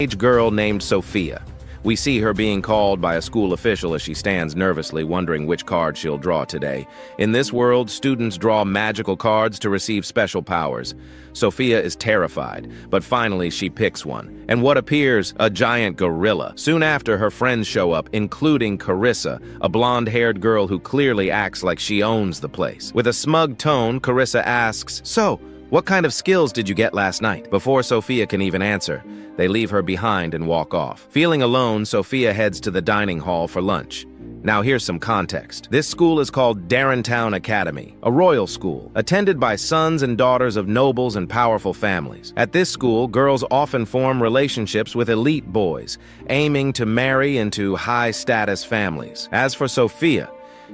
Teenage girl named Sophia. We see her being called by a school official as she stands nervously wondering which card she'll draw today. In this world, students draw magical cards to receive special powers. Sophia is terrified, but finally she picks one. And what appears? A giant gorilla. Soon after, her friends show up, including Carissa, a blonde-haired girl who clearly acts like she owns the place. With a smug tone, Carissa asks, "So, what kind of skills did you get last night?" Before Sophia can even answer, they leave her behind and walk off. Feeling alone, Sophia heads to the dining hall for lunch. Now here's some context. This school is called Darrentown Academy, a royal school, attended by sons and daughters of nobles and powerful families. At this school, girls often form relationships with elite boys, aiming to marry into high-status families. As for Sophia,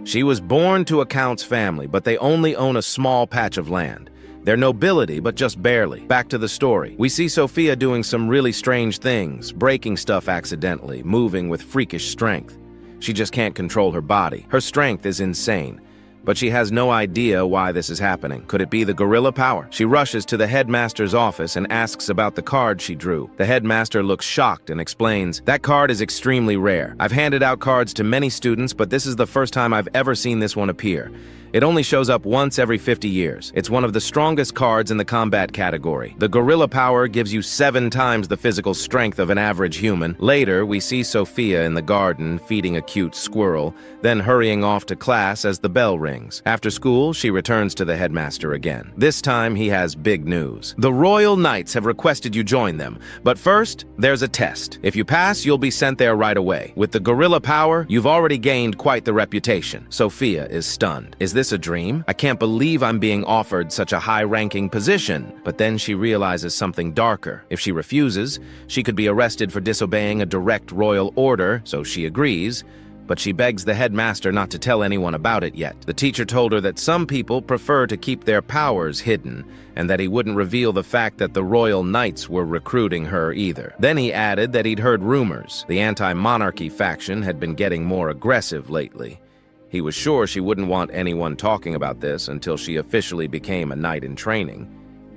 she was born to a count's family, but they only own a small patch of land. They're nobility, but just barely. Back to the story. We see Sophia doing some really strange things, breaking stuff accidentally, moving with freakish strength. She just can't control her body. Her strength is insane, but she has no idea why this is happening. Could it be the gorilla power? She rushes to the headmaster's office and asks about the card she drew. The headmaster looks shocked and explains, "That card is extremely rare. I've handed out cards to many students, but this is the first time I've ever seen this one appear. It only shows up once every 50 years. It's one of the strongest cards in the combat category. The gorilla power gives you 7 times the physical strength of an average human." Later, we see Sophia in the garden feeding a cute squirrel, then hurrying off to class as the bell rings. After school, she returns to the headmaster again. This time, he has big news. "The Royal Knights have requested you join them, but first, there's a test. If you pass, you'll be sent there right away. With the gorilla power, you've already gained quite the reputation." Sophia is stunned. Is this a dream? I can't believe I'm being offered such a high-ranking position. But then she realizes something darker. If she refuses, she could be arrested for disobeying a direct royal order, so she agrees. But she begs the headmaster not to tell anyone about it yet. The teacher told her that some people prefer to keep their powers hidden, and that he wouldn't reveal the fact that the Royal Knights were recruiting her either. Then he added that he'd heard rumors. The anti-monarchy faction had been getting more aggressive lately. He was sure she wouldn't want anyone talking about this until she officially became a knight in training.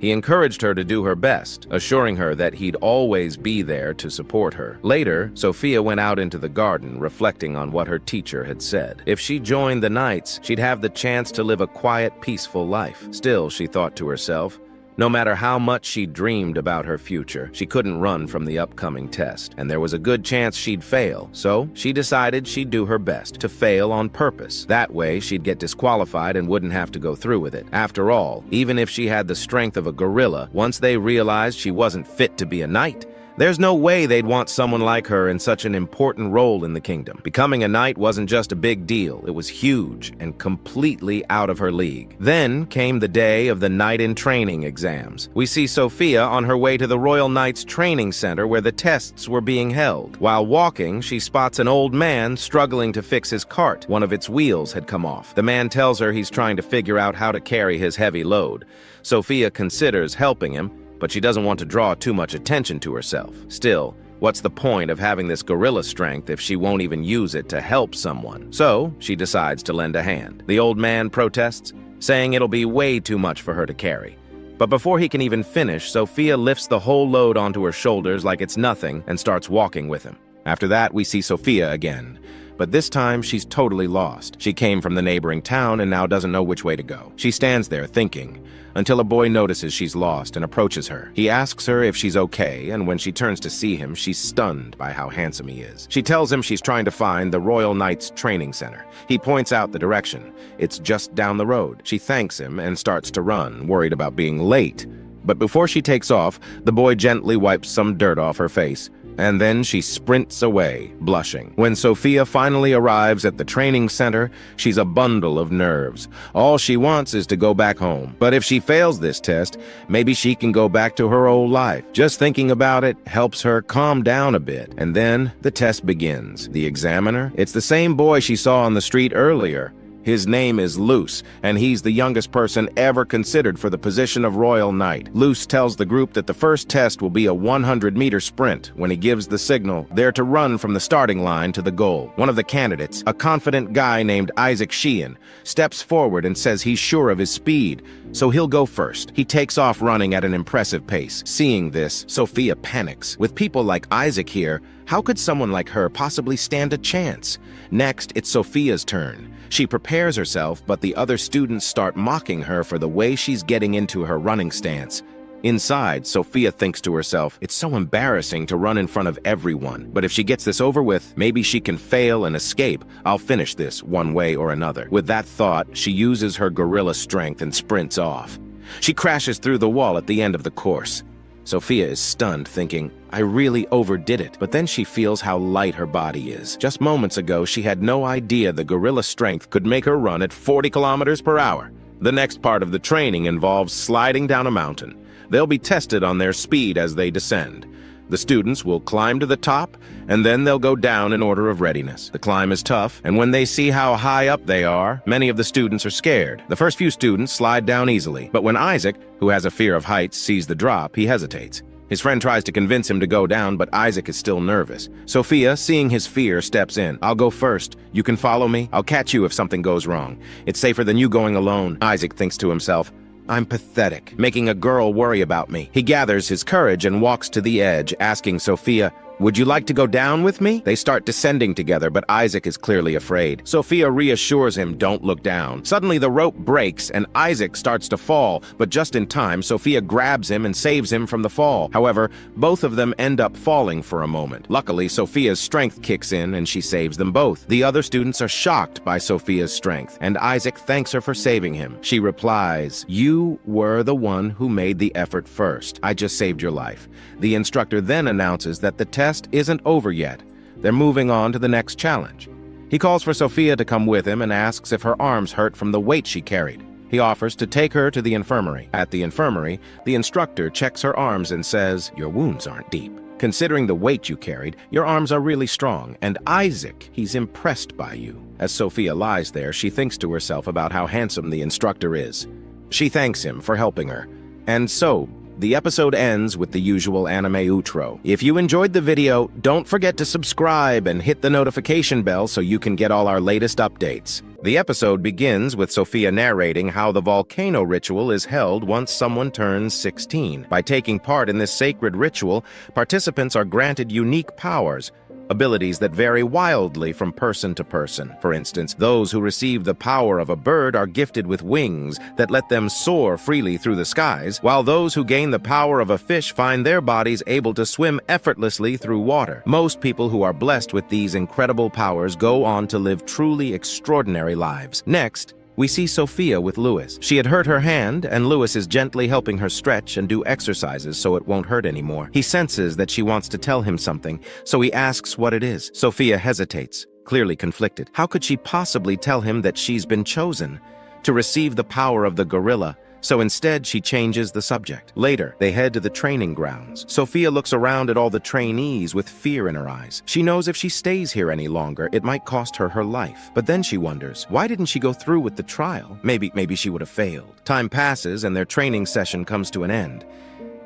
He encouraged her to do her best, assuring her that he'd always be there to support her. Later, Sophia went out into the garden, reflecting on what her teacher had said. If she joined the Knights, she'd have the chance to live a quiet, peaceful life. Still, she thought to herself, no matter how much she dreamed about her future, she couldn't run from the upcoming test, and there was a good chance she'd fail. So she decided she'd do her best, to fail on purpose. That way, she'd get disqualified and wouldn't have to go through with it. After all, even if she had the strength of a gorilla, once they realized she wasn't fit to be a knight, there's no way they'd want someone like her in such an important role in the kingdom. Becoming a knight wasn't just a big deal, it was huge and completely out of her league. Then came the day of the Knight in Training exams. We see Sophia on her way to the Royal Knights Training Center where the tests were being held. While walking, she spots an old man struggling to fix his cart. One of its wheels had come off. The man tells her he's trying to figure out how to carry his heavy load. Sophia considers helping him, but she doesn't want to draw too much attention to herself. Still, what's the point of having this gorilla strength if she won't even use it to help someone? So, she decides to lend a hand. The old man protests, saying it'll be way too much for her to carry. But before he can even finish, Sophia lifts the whole load onto her shoulders like it's nothing and starts walking with him. After that, we see Sophia again. But this time, she's totally lost. She came from the neighboring town and now doesn't know which way to go. She stands there thinking, until a boy notices she's lost and approaches her. He asks her if she's okay, and when she turns to see him, she's stunned by how handsome he is. She tells him she's trying to find the Royal Knights Training Center. He points out the direction. It's just down the road. She thanks him and starts to run, worried about being late. But before she takes off, the boy gently wipes some dirt off her face. And then she sprints away, blushing. When Sophia finally arrives at the training center, she's a bundle of nerves. All she wants is to go back home. But if she fails this test, maybe she can go back to her old life. Just thinking about it helps her calm down a bit. And then the test begins. The examiner? It's the same boy she saw on the street earlier. His name is Luce, and he's the youngest person ever considered for the position of Royal Knight. Luce tells the group that the first test will be a 100-meter sprint. When he gives the signal, they're to run from the starting line to the goal. One of the candidates, a confident guy named Isaac Sheehan, steps forward and says he's sure of his speed, so he'll go first. He takes off running at an impressive pace. Seeing this, Sophia panics. With people like Isaac here, how could someone like her possibly stand a chance? Next, it's Sophia's turn. She prepares herself, but the other students start mocking her for the way she's getting into her running stance. Inside, Sophia thinks to herself, it's so embarrassing to run in front of everyone, but if she gets this over with, maybe she can fail and escape. I'll finish this one way or another. With that thought, she uses her gorilla strength and sprints off. She crashes through the wall at the end of the course. Sophia is stunned, thinking, I really overdid it. But then she feels how light her body is. Just moments ago, she had no idea the gorilla strength could make her run at 40 kilometers per hour. The next part of the training involves sliding down a mountain. They'll be tested on their speed as they descend. The students will climb to the top, and then they'll go down in order of readiness. The climb is tough, and when they see how high up they are, many of the students are scared. The first few students slide down easily, but when Isaac, who has a fear of heights, sees the drop, he hesitates. His friend tries to convince him to go down, but Isaac is still nervous. Sophia, seeing his fear, steps in. I'll go first. You can follow me. I'll catch you if something goes wrong. It's safer than you going alone. Isaac thinks to himself, I'm pathetic, making a girl worry about me. He gathers his courage and walks to the edge, asking Sophia, would you like to go down with me? They start descending together, but Isaac is clearly afraid. Sophia reassures him, don't look down. Suddenly the rope breaks and Isaac starts to fall, but just in time, Sophia grabs him and saves him from the fall. However, both of them end up falling for a moment. Luckily, Sophia's strength kicks in and she saves them both. The other students are shocked by Sophia's strength, and Isaac thanks her for saving him. She replies, you were the one who made the effort first. I just saved your life. The instructor then announces that the test isn't over yet. They're moving on to the next challenge. He calls for Sophia to come with him and asks if her arms hurt from the weight she carried. He offers to take her to the infirmary. At the infirmary, the instructor checks her arms and says, your wounds aren't deep. Considering the weight you carried, your arms are really strong, and Isaac, he's impressed by you. As Sophia lies there, she thinks to herself about how handsome the instructor is. She thanks him for helping her. And so, the episode ends with the usual anime outro. If you enjoyed the video, don't forget to subscribe and hit the notification bell so you can get all our latest updates. The episode begins with Sophia narrating how the volcano ritual is held once someone turns 16. By taking part in this sacred ritual, participants are granted unique powers, abilities that vary wildly from person to person. For instance, those who receive the power of a bird are gifted with wings that let them soar freely through the skies, while those who gain the power of a fish find their bodies able to swim effortlessly through water. Most people who are blessed with these incredible powers go on to live truly extraordinary lives. Next, we see Sophia with Louis. She had hurt her hand, and Louis is gently helping her stretch and do exercises so it won't hurt anymore. He senses that she wants to tell him something, so he asks what it is. Sophia hesitates, clearly conflicted. How could she possibly tell him that she's been chosen to receive the power of the gorilla? So instead, she changes the subject. Later, they head to the training grounds. Sophia looks around at all the trainees with fear in her eyes. She knows if she stays here any longer, it might cost her her life. But then she wonders, why didn't she go through with the trial? Maybe she would have failed. Time passes and their training session comes to an end.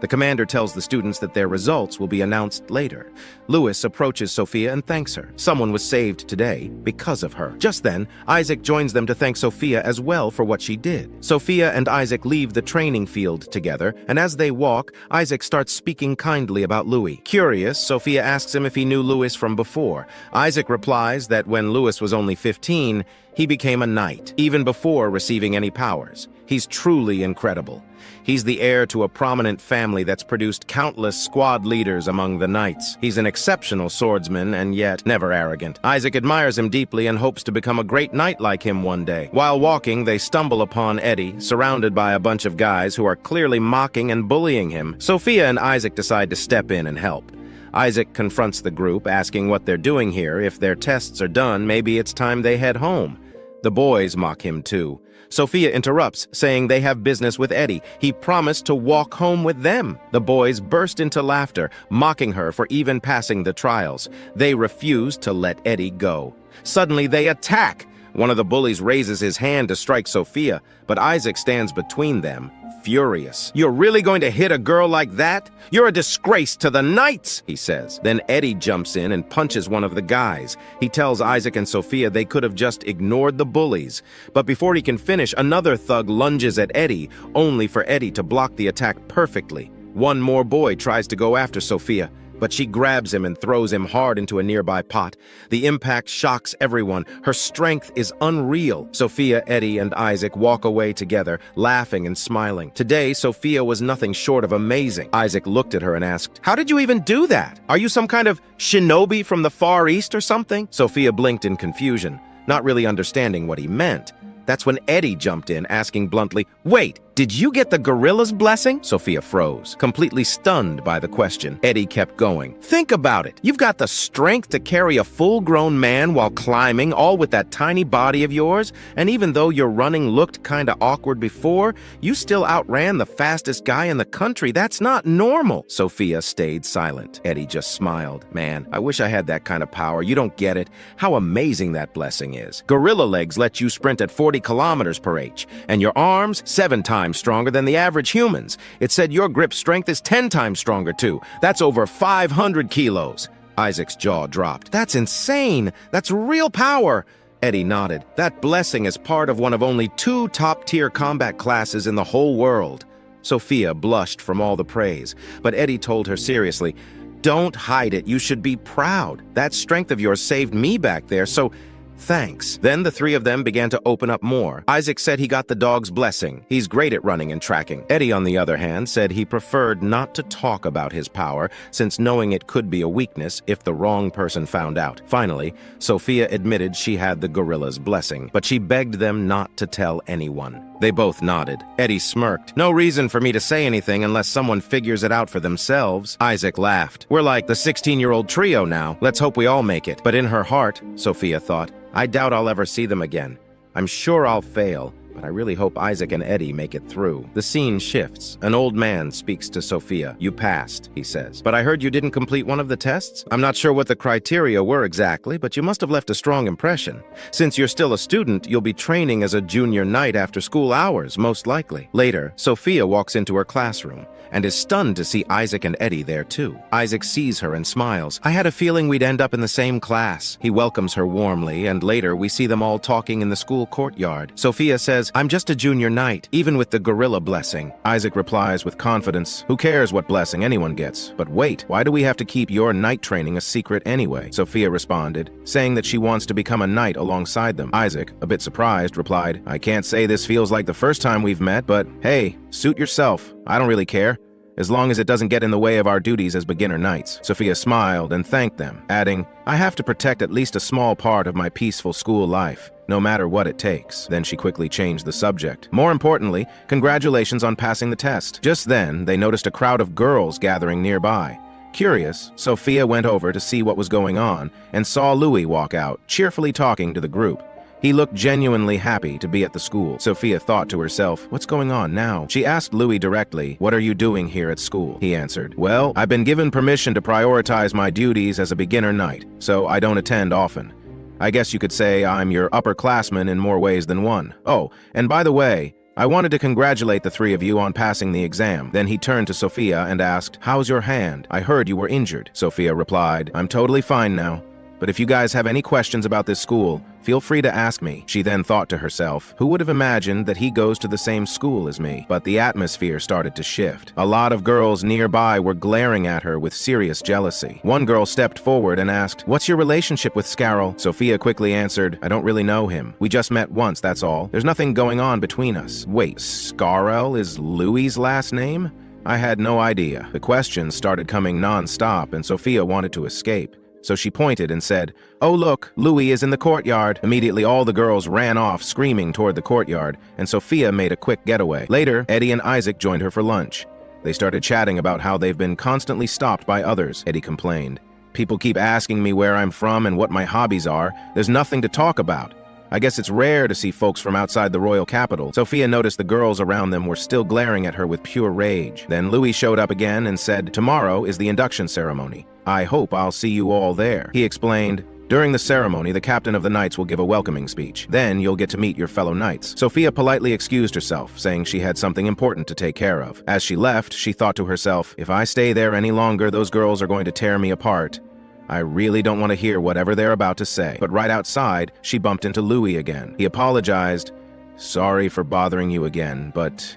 The commander tells the students that their results will be announced later. Louis approaches Sophia and thanks her. Someone was saved today because of her. Just then, Isaac joins them to thank Sophia as well for what she did. Sophia and Isaac leave the training field together, and as they walk, Isaac starts speaking kindly about Louis. Curious, Sophia asks him if he knew Louis from before. Isaac replies that when Louis was only 15, he became a knight, even before receiving any powers. He's truly incredible. He's the heir to a prominent family that's produced countless squad leaders among the knights. He's an exceptional swordsman and yet never arrogant. Isaac admires him deeply and hopes to become a great knight like him one day. While walking, they stumble upon Eddie, surrounded by a bunch of guys who are clearly mocking and bullying him. Sophia and Isaac decide to step in and help. Isaac confronts the group, asking what they're doing here. If their tests are done, maybe it's time they head home. The boys mock him too. Sophia interrupts, saying they have business with Eddie. He promised to walk home with them. The boys burst into laughter, mocking her for even passing the trials. They refuse to let Eddie go. Suddenly they attack. One of the bullies raises his hand to strike Sophia, but Isaac stands between them, furious. "You're really going to hit a girl like that? You're a disgrace to the Knights," he says. Then Eddie jumps in and punches one of the guys. He tells Isaac and Sophia they could have just ignored the bullies. But before he can finish, another thug lunges at Eddie, only for Eddie to block the attack perfectly. One more boy tries to go after Sophia, but she grabs him and throws him hard into a nearby pot. The impact shocks everyone. Her strength is unreal. Sophia, Eddie, and Isaac walk away together, laughing and smiling. Today, Sophia was nothing short of amazing. Isaac looked at her and asked, "How did you even do that? Are you some kind of shinobi from the Far East or something?" Sophia blinked in confusion, not really understanding what he meant. That's when Eddie jumped in, asking bluntly, "Wait, did you get the gorilla's blessing?" Sophia froze, completely stunned by the question. Eddie kept going. "Think about it. You've got the strength to carry a full-grown man while climbing, all with that tiny body of yours, and even though your running looked kinda awkward before, you still outran the fastest guy in the country. That's not normal." Sophia stayed silent. Eddie just smiled. "Man, I wish I had that kind of power. You don't get it. How amazing that blessing is. Gorilla legs let you sprint at 40 kilometers per h, and your arms 7 times stronger than the average humans. It said your grip strength is 10 times stronger too. That's over 500 kilos. Isaac's jaw dropped. "That's insane. That's real power." Eddie nodded. "That blessing is part of one of only 2 top-tier combat classes in the whole world." Sophia blushed from all the praise, but Eddie told her seriously, "Don't hide it. You should be proud. That strength of yours saved me back there, so thanks." Then the 3 of them began to open up more. Isaac said he got the dog's blessing. He's great at running and tracking. Eddie, on the other hand, said he preferred not to talk about his power, since knowing it could be a weakness if the wrong person found out. Finally, Sophia admitted she had the gorilla's blessing, but she begged them not to tell anyone. They both nodded. Eddie smirked. "No reason for me to say anything unless someone figures it out for themselves." Isaac laughed. "We're like the 16-year-old trio now. Let's hope we all make it." But in her heart, Sophia thought, "I doubt I'll ever see them again. I'm sure I'll fail, but I really hope Isaac and Eddie make it through." The scene shifts. An old man speaks to Sophia. "You passed," he says. "But I heard you didn't complete one of the tests? I'm not sure what the criteria were exactly, but you must have left a strong impression. Since you're still a student, you'll be training as a junior knight after school hours, most likely." Later, Sophia walks into her classroom and is stunned to see Isaac and Eddie there too. Isaac sees her and smiles. "I had a feeling we'd end up in the same class." He welcomes her warmly, and later we see them all talking in the school courtyard. Sophia says, "I'm just a junior knight, even with the gorilla blessing." Isaac replies with confidence, "Who cares what blessing anyone gets? But wait, why do we have to keep your knight training a secret anyway?" Sophia responded, saying that she wants to become a knight alongside them. Isaac, a bit surprised, replied, "I can't say this feels like the first time we've met, but hey, suit yourself. I don't really care, as long as it doesn't get in the way of our duties as beginner knights." Sophia smiled and thanked them, adding, "I have to protect at least a small part of my peaceful school life, no matter what it takes." Then she quickly changed the subject. "More importantly, congratulations on passing the test." Just then, they noticed a crowd of girls gathering nearby. Curious, Sophia went over to see what was going on and saw Louis walk out, cheerfully talking to the group. He looked genuinely happy to be at the school. Sophia thought to herself, "What's going on now?" She asked Louis directly, "What are you doing here at school?" He answered, "Well, I've been given permission to prioritize my duties as a beginner knight, so I don't attend often. I guess you could say I'm your upperclassman in more ways than one. Oh, and by the way, I wanted to congratulate the 3 of you on passing the exam." Then he turned to Sophia and asked, "How's your hand? I heard you were injured." Sophia replied, "I'm totally fine now. But if you guys have any questions about this school, feel free to ask me." She then thought to herself, who would have imagined that he goes to the same school as me? But the atmosphere started to shift. A lot of girls nearby were glaring at her with serious jealousy. One girl stepped forward and asked, "What's your relationship with Scarrow?" Sophia quickly answered, "I don't really know him. We just met once, that's all. There's nothing going on between us." "Wait, Scarrow is Louis's last name? I had no idea." The questions started coming non-stop, and Sophia wanted to escape. So she pointed and said, "Oh look, Louis is in the courtyard." Immediately all the girls ran off screaming toward the courtyard, and Sophia made a quick getaway. Later, Eddie and Isaac joined her for lunch. They started chatting about how they've been constantly stopped by others. Eddie complained, "People keep asking me where I'm from and what my hobbies are. There's nothing to talk about. I guess it's rare to see folks from outside the royal capital." Sophia noticed the girls around them were still glaring at her with pure rage. Then Louis showed up again and said, "Tomorrow is the induction ceremony. I hope I'll see you all there." He explained, During the ceremony, the captain of the knights will give a welcoming speech. Then you'll get to meet your fellow knights. Sophia politely excused herself, saying she had something important to take care of. As she left, she thought to herself, if I stay there any longer, those girls are going to tear me apart. I really don't want to hear whatever they're about to say. But right outside, she bumped into Louis again. He apologized. Sorry for bothering you again, but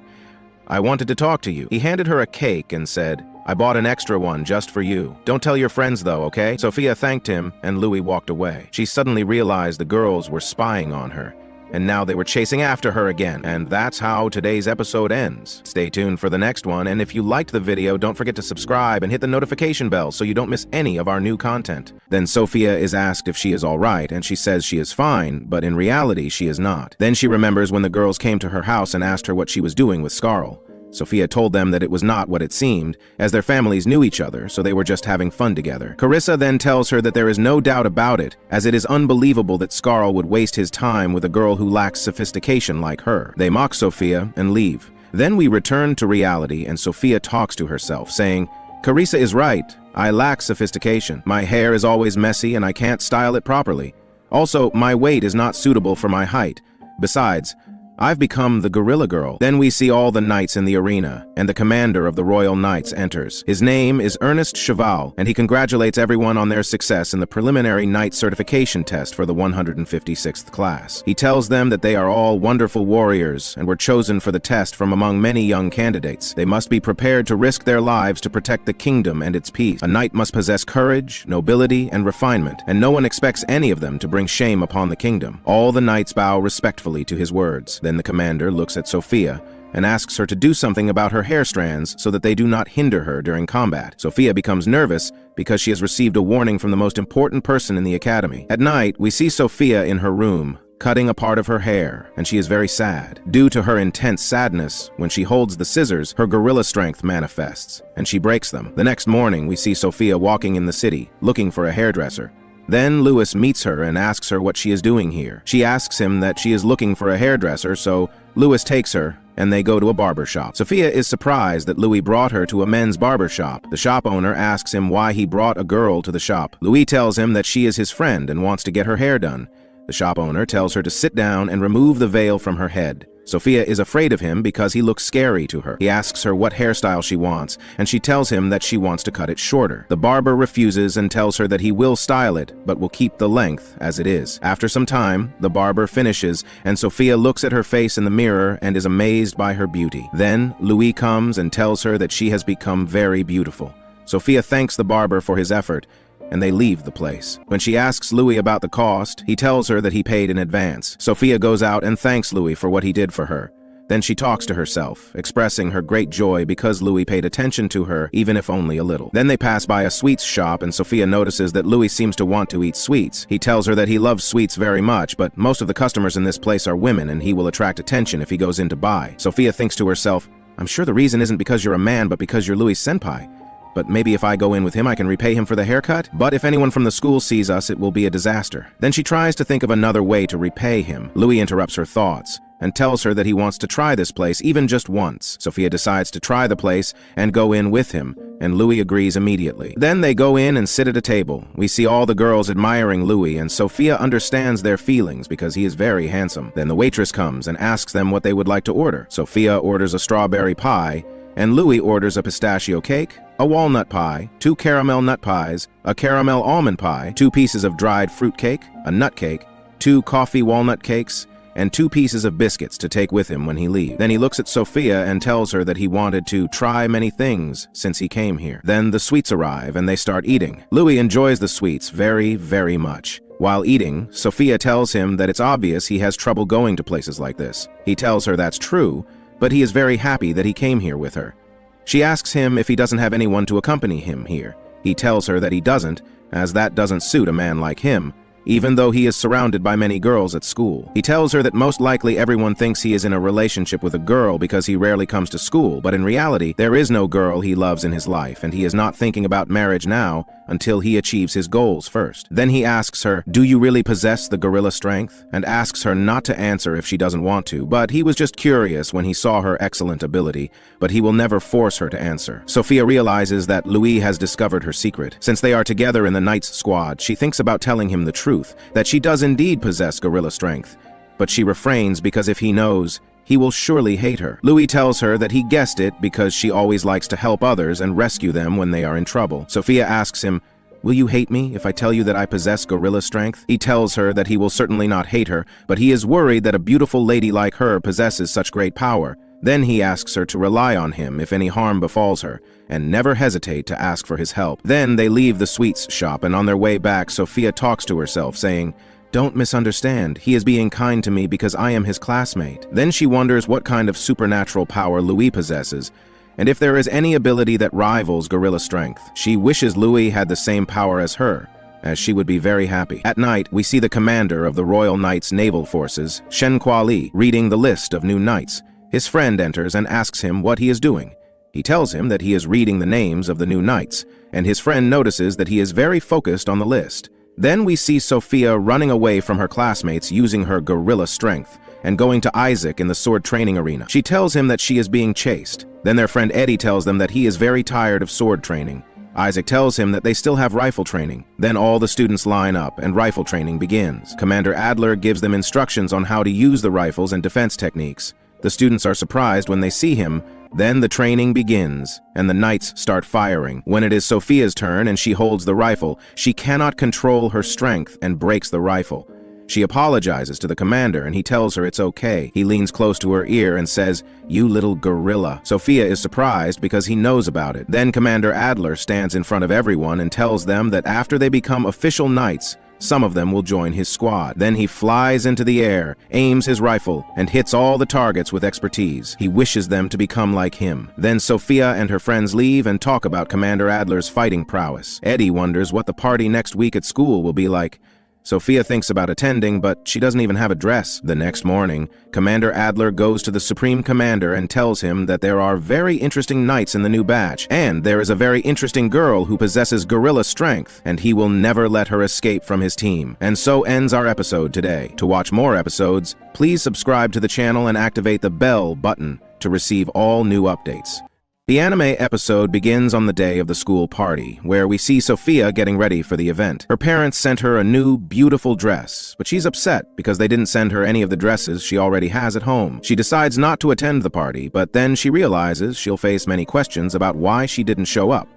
I wanted to talk to you. He handed her a cake and said, I bought an extra one just for you. Don't tell your friends though, okay? Sophia thanked him, and Louis walked away. She suddenly realized the girls were spying on her, and now they were chasing after her again. And that's how today's episode ends. Stay tuned for the next one, and if you liked the video, don't forget to subscribe and hit the notification bell so you don't miss any of our new content. Then Sophia is asked if she is all right, and she says she is fine, but in reality, she is not. Then she remembers when the girls came to her house and asked her what she was doing with Scarl. Sophia told them that it was not what it seemed, as their families knew each other, so they were just having fun together. Carissa then tells her that there is no doubt about it, as it is unbelievable that Scarl would waste his time with a girl who lacks sophistication like her. They mock Sophia and leave. Then we return to reality, and Sophia talks to herself, saying, Carissa is right. I lack sophistication. My hair is always messy and I can't style it properly. Also, my weight is not suitable for my height. Besides, I've become the gorilla girl. Then we see all the knights in the arena, and the commander of the Royal Knights enters. His name is Ernest Cheval, and he congratulates everyone on their success in the preliminary knight certification test for the 156th class. He tells them that they are all wonderful warriors and were chosen for the test from among many young candidates. They must be prepared to risk their lives to protect the kingdom and its peace. A knight must possess courage, nobility, and refinement, and no one expects any of them to bring shame upon the kingdom. All the knights bow respectfully to his words. Then the commander looks at Sophia and asks her to do something about her hair strands so that they do not hinder her during combat. Sophia becomes nervous because she has received a warning from the most important person in the academy. At night, we see Sophia in her room, cutting a part of her hair, and she is very sad. Due to her intense sadness, when she holds the scissors, her gorilla strength manifests, and she breaks them. The next morning, we see Sophia walking in the city, looking for a hairdresser. Then Louis meets her and asks her what she is doing here. She asks him that she is looking for a hairdresser, so Louis takes her, and they go to a barber shop. Sophia is surprised that Louis brought her to a men's barber shop. The shop owner asks him why he brought a girl to the shop. Louis tells him that she is his friend and wants to get her hair done. The shop owner tells her to sit down and remove the veil from her head. Sophia is afraid of him because he looks scary to her. He asks her what hairstyle she wants, and she tells him that she wants to cut it shorter. The barber refuses and tells her that he will style it, but will keep the length as it is. After some time, the barber finishes, and Sophia looks at her face in the mirror and is amazed by her beauty. Then, Louis comes and tells her that she has become very beautiful. Sophia thanks the barber for his effort, and they leave the place. When she asks Louis about the cost, he tells her that he paid in advance. Sophia goes out and thanks Louis for what he did for her. Then she talks to herself, expressing her great joy because Louis paid attention to her, even if only a little. Then they pass by a sweets shop, and Sophia notices that Louis seems to want to eat sweets. He tells her that he loves sweets very much, but most of the customers in this place are women, and he will attract attention if he goes in to buy. Sophia thinks to herself, I'm sure the reason isn't because you're a man, but because you're Louis' senpai. But maybe if I go in with him, I can repay him for the haircut? But if anyone from the school sees us, it will be a disaster. Then she tries to think of another way to repay him. Louis interrupts her thoughts and tells her that he wants to try this place even just once. Sophia decides to try the place and go in with him, and Louis agrees immediately. Then they go in and sit at a table. We see all the girls admiring Louis, and Sophia understands their feelings because he is very handsome. Then the waitress comes and asks them what they would like to order. Sophia orders a strawberry pie, and Louis orders a pistachio cake, a walnut pie, 2 caramel nut pies, a caramel almond pie, 2 pieces of dried fruit cake, a nut cake, 2 coffee walnut cakes, and 2 pieces of biscuits to take with him when he leaves. Then he looks at Sophia and tells her that he wanted to try many things since he came here. Then the sweets arrive and they start eating. Louis enjoys the sweets very, very much. While eating, Sophia tells him that it's obvious he has trouble going to places like this. He tells her that's true, but he is very happy that he came here with her. She asks him if he doesn't have anyone to accompany him here. He tells her that he doesn't, as that doesn't suit a man like him, even though he is surrounded by many girls at school. He tells her that most likely everyone thinks he is in a relationship with a girl because he rarely comes to school, but in reality, there is no girl he loves in his life, and he is not thinking about marriage now, until he achieves his goals first. Then he asks her, "Do you really possess the gorilla strength?" and asks her not to answer if she doesn't want to, but he was just curious when he saw her excellent ability, but he will never force her to answer. Sophia realizes that Louis has discovered her secret. Since they are together in the Knights squad, she thinks about telling him the truth, that she does indeed possess gorilla strength. But she refrains because if he knows, he will surely hate her. Louis tells her that he guessed it because she always likes to help others and rescue them when they are in trouble. Sophia asks him, "Will you hate me if I tell you that I possess gorilla strength?" He tells her that he will certainly not hate her, but he is worried that a beautiful lady like her possesses such great power. Then he asks her to rely on him if any harm befalls her, and never hesitate to ask for his help. Then they leave the sweets shop, and on their way back, Sophia talks to herself, saying, "Don't misunderstand, he is being kind to me because I am his classmate." Then she wonders what kind of supernatural power Louis possesses, and if there is any ability that rivals gorilla strength. She wishes Louis had the same power as her, as she would be very happy. At night, we see the commander of the Royal Knights Naval Forces, Shen Kuali, reading the list of new knights. His friend enters and asks him what he is doing. He tells him that he is reading the names of the new knights, and his friend notices that he is very focused on the list. Then we see Sophia running away from her classmates using her gorilla strength and going to Isaac in the sword training arena. She tells him that she is being chased. Then their friend Eddie tells them that he is very tired of sword training. Isaac tells him that they still have rifle training. Then all the students line up and rifle training begins. Commander Adler gives them instructions on how to use the rifles and defense techniques. The students are surprised when they see him. Then the training begins, and the knights start firing. When it is Sophia's turn and she holds the rifle, she cannot control her strength and breaks the rifle. She apologizes to the commander and he tells her it's okay. He leans close to her ear and says, "You little gorilla." Sophia is surprised because he knows about it. Then Commander Adler stands in front of everyone and tells them that after they become official knights, some of them will join his squad. Then he flies into the air, aims his rifle, and hits all the targets with expertise. He wishes them to become like him. Then Sophia and her friends leave and talk about Commander Adler's fighting prowess. Eddie wonders what the party next week at school will be like. Sophia thinks about attending, but she doesn't even have a dress. The next morning, Commander Adler goes to the Supreme Commander and tells him that there are very interesting knights in the new batch, and there is a very interesting girl who possesses gorilla strength, and he will never let her escape from his team. And so ends our episode today. To watch more episodes, please subscribe to the channel and activate the bell button to receive all new updates. The anime episode begins on the day of the school party, where we see Sophia getting ready for the event. Her parents sent her a new, beautiful dress, but she's upset because they didn't send her any of the dresses she already has at home. She decides not to attend the party, but then she realizes she'll face many questions about why she didn't show up.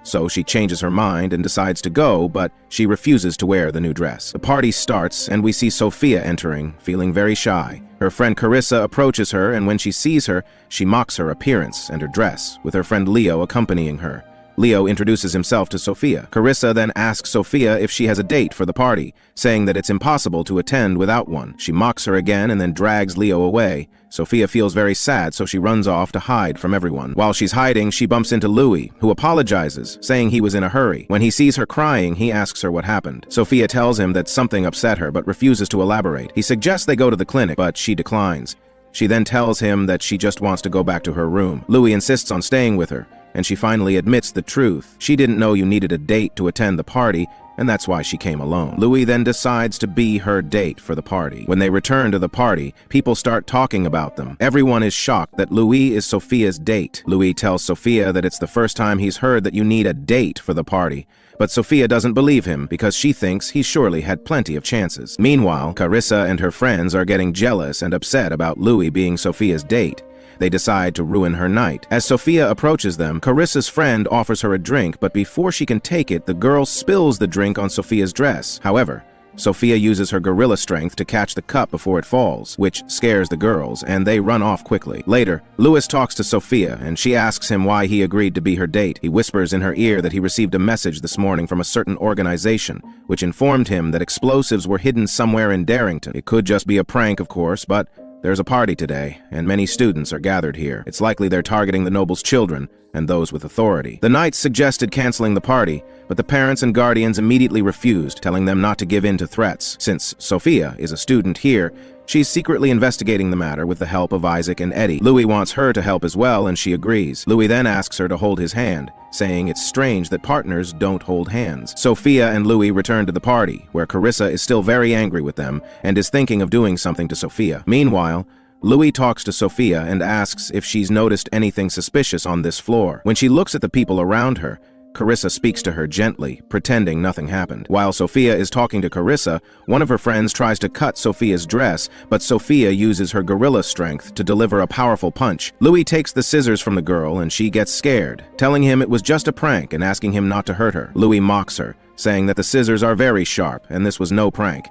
So she changes her mind and decides to go, but she refuses to wear the new dress. The party starts, and we see Sophia entering, feeling very shy. Her friend Carissa approaches her, and when she sees her, she mocks her appearance and her dress, with her friend Leo accompanying her. Leo introduces himself to Sophia. Carissa then asks Sophia if she has a date for the party, saying that it's impossible to attend without one. She mocks her again and then drags Leo away. Sophia feels very sad, so she runs off to hide from everyone. While she's hiding, she bumps into Louis, who apologizes, saying he was in a hurry. When he sees her crying, he asks her what happened. Sophia tells him that something upset her, but refuses to elaborate. He suggests they go to the clinic, but she declines. She then tells him that she just wants to go back to her room. Louis insists on staying with her, and she finally admits the truth. She didn't know you needed a date to attend the party, and that's why she came alone. Louis then decides to be her date for the party. When they return to the party, people start talking about them. Everyone is shocked that Louis is Sophia's date. Louis tells Sophia that it's the first time he's heard that you need a date for the party, but Sophia doesn't believe him because she thinks he surely had plenty of chances. Meanwhile, Carissa and her friends are getting jealous and upset about Louis being Sophia's date. They decide to ruin her night. As Sophia approaches them, Carissa's friend offers her a drink, but before she can take it, the girl spills the drink on Sophia's dress. However, Sophia uses her gorilla strength to catch the cup before it falls, which scares the girls, and they run off quickly. Later, Louis talks to Sophia, and she asks him why he agreed to be her date. He whispers in her ear that he received a message this morning from a certain organization, which informed him that explosives were hidden somewhere in Darrington. It could just be a prank, of course, but there's a party today, and many students are gathered here. It's likely they're targeting the noble's children and those with authority. The knights suggested canceling the party, but the parents and guardians immediately refused, telling them not to give in to threats. Since Sophia is a student here, She's secretly investigating the matter with the help of Isaac and Eddie. Louis wants her to help as well, and she agrees. Louis then asks her to hold his hand, saying it's strange that partners don't hold hands. Sophia and Louis return to the party, where Carissa is still very angry with them and is thinking of doing something to Sophia. Meanwhile, Louis talks to Sophia and asks if she's noticed anything suspicious on this floor. When she looks at the people around her, Carissa speaks to her gently, pretending nothing happened. While Sophia is talking to Carissa, one of her friends tries to cut Sophia's dress, but Sophia uses her gorilla strength to deliver a powerful punch. Louis takes the scissors from the girl and she gets scared, telling him it was just a prank and asking him not to hurt her. Louis mocks her, saying that the scissors are very sharp and this was no prank.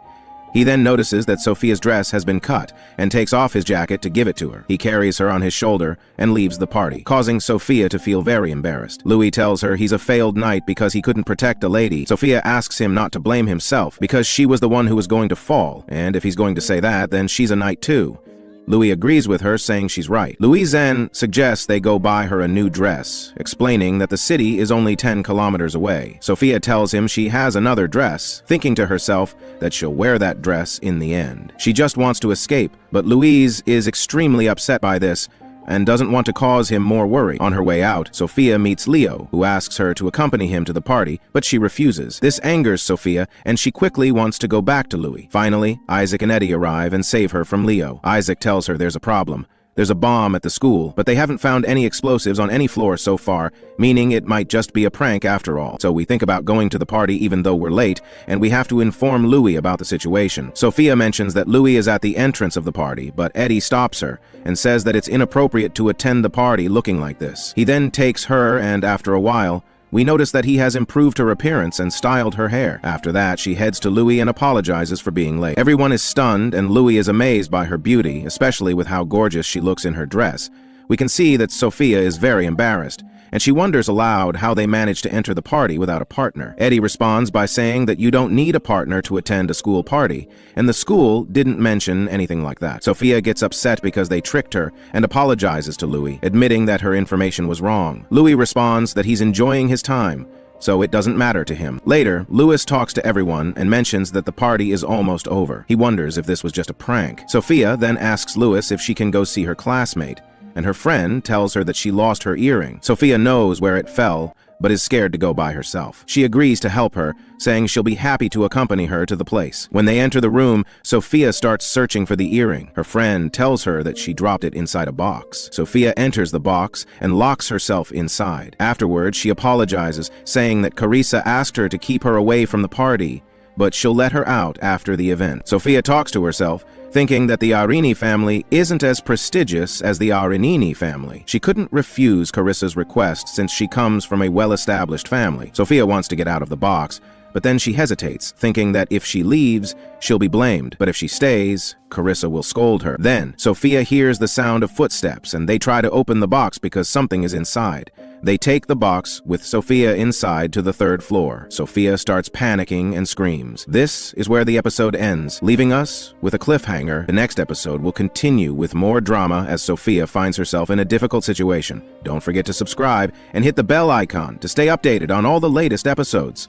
He then notices that Sophia's dress has been cut and takes off his jacket to give it to her. He carries her on his shoulder and leaves the party, causing Sophia to feel very embarrassed. Louis tells her he's a failed knight because he couldn't protect a lady. Sophia asks him not to blame himself because she was the one who was going to fall, and if he's going to say that, then she's a knight too. Louis agrees with her, saying she's right. Louis then suggests they go buy her a new dress, explaining that the city is only 10 kilometers away. Sophia tells him she has another dress, thinking to herself that she'll wear that dress in the end. She just wants to escape, but Louise is extremely upset by this and doesn't want to cause him more worry. On her way out, Sophia meets Leo, who asks her to accompany him to the party, but she refuses. This angers Sophia, and she quickly wants to go back to Louis. Finally, Isaac and Eddie arrive and save her from Leo. Isaac tells her there's a problem. There's a bomb at the school, but they haven't found any explosives on any floor so far, meaning it might just be a prank after all. So we think about going to the party even though we're late, and we have to inform Louis about the situation. Sophia mentions that Louis is at the entrance of the party, but Eddie stops her and says that it's inappropriate to attend the party looking like this. He then takes her, and after a while, we notice that he has improved her appearance and styled her hair. After that, she heads to Louis and apologizes for being late. Everyone is stunned, and Louis is amazed by her beauty, especially with how gorgeous she looks in her dress. We can see that Sophia is very embarrassed, and she wonders aloud how they managed to enter the party without a partner. Eddie responds by saying that you don't need a partner to attend a school party, and the school didn't mention anything like that. Sophia gets upset because they tricked her and apologizes to Louis, admitting that her information was wrong. Louis responds that he's enjoying his time, so it doesn't matter to him. Later, Louis talks to everyone and mentions that the party is almost over. He wonders if this was just a prank. Sophia then asks Louis if she can go see her classmate, and her friend tells her that she lost her earring. Sophia knows where it fell, but is scared to go by herself. She agrees to help her, saying she'll be happy to accompany her to the place. When they enter the room, Sophia starts searching for the earring. Her friend tells her that she dropped it inside a box. Sophia enters the box and locks herself inside. Afterwards, she apologizes, saying that Carissa asked her to keep her away from the party, but she'll let her out after the event. Sophia talks to herself, thinking that the Arini family isn't as prestigious as the Arenini family. She couldn't refuse Carissa's request since she comes from a well-established family. Sophia wants to get out of the box, but then she hesitates, thinking that if she leaves, she'll be blamed. But if she stays, Carissa will scold her. Then, Sophia hears the sound of footsteps, and they try to open the box because something is inside. They take the box with Sophia inside to the 3rd floor. Sophia starts panicking and screams. This is where the episode ends, leaving us with a cliffhanger. The next episode will continue with more drama as Sophia finds herself in a difficult situation. Don't forget to subscribe and hit the bell icon to stay updated on all the latest episodes.